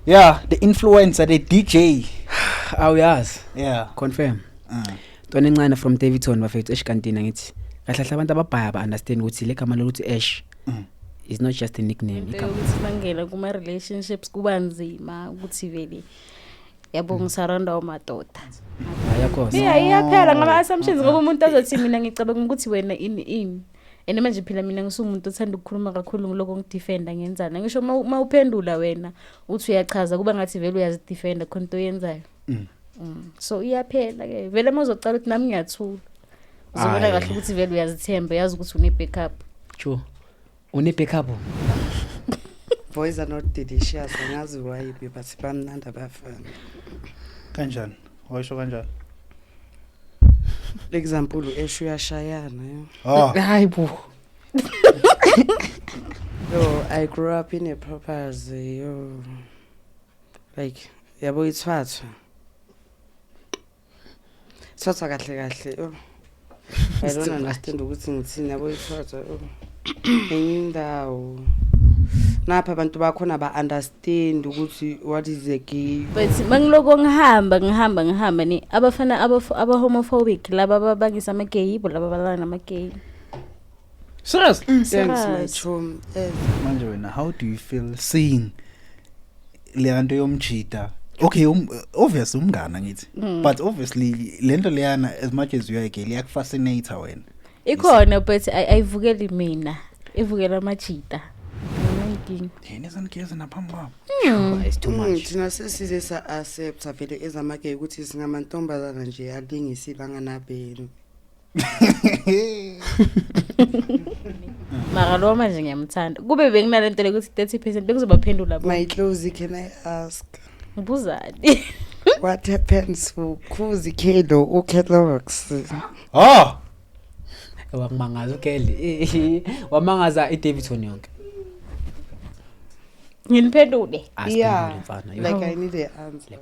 Yeah, the influencer, the DJ. Awuyazi. Yeah. Confirm. Tona encane from Davidson bafethu eShikantina ngithi. Kahle kahle abantu ababhaya ba understand ukuthi le gama lokuthi Ash is not just a nickname. Ukuthi mangena kuma relationships kuba nzima ukuthi vele yabo ngisaranda umadoda. Ayakho. Iyaphela ngama assumptions ngoba umuntu azothi mina ngicabanga ukuthi wena ini. And manje phela mina ngisumuntu othanda ukukhuluma kakhulu ngiloko ngidefenda ngenzana. Ngisho mawuphendula wena uthi uyachaza kuba ngathi vele uyazidefenda khona into yenzayo. So iyaphela ke vele mawuzocala ukuthi nami ngiyathula. Uzobona kahle ukuthi vele uyazithemba yazi ukuthi une backup. True. Une backup. Boys are not delicious angazi why but bamnanda bafana. Kanjani? Washo kanjani? Example eshu yashayana. Hayibo. Yo, I grew up in a property like yabo ithwathwa. Thwathwa kahle yo. I don't understand ukuthi ngithini yabo ithwathwa endawo. Napha abantu bakhona ba understand ukuthi what is a gay. But mangiloko ngihamba ni abafana aba homophobic laba babangisa ama gay ibo laba balana nama gay. Serious? Thanks my chum. Manje wena, how do you feel seeing leyanto yomjida? Okay, obvious umngana ngithi. But obviously lento leyana as much as you are gay iyakufascinate wena. Ikhona but ayivukeli mina. Ivukela amajida. Yena sanigeza naphamba. It's too much. Thina sesize sa accept vele ezamake ukuthi singamantombazana nje alingisi banganabeni. Mara lo manje ngiyamthanda. Kube benginalento ukuthi 30% bekuzobaphendula My close can I ask? Ubuzani. What happens for Kuzi Kelo or Kellogg's? Wakumangaza uKelly. Wamangaza iDavidson yonke. Nginiphendule. Yeah. Like I need an answer.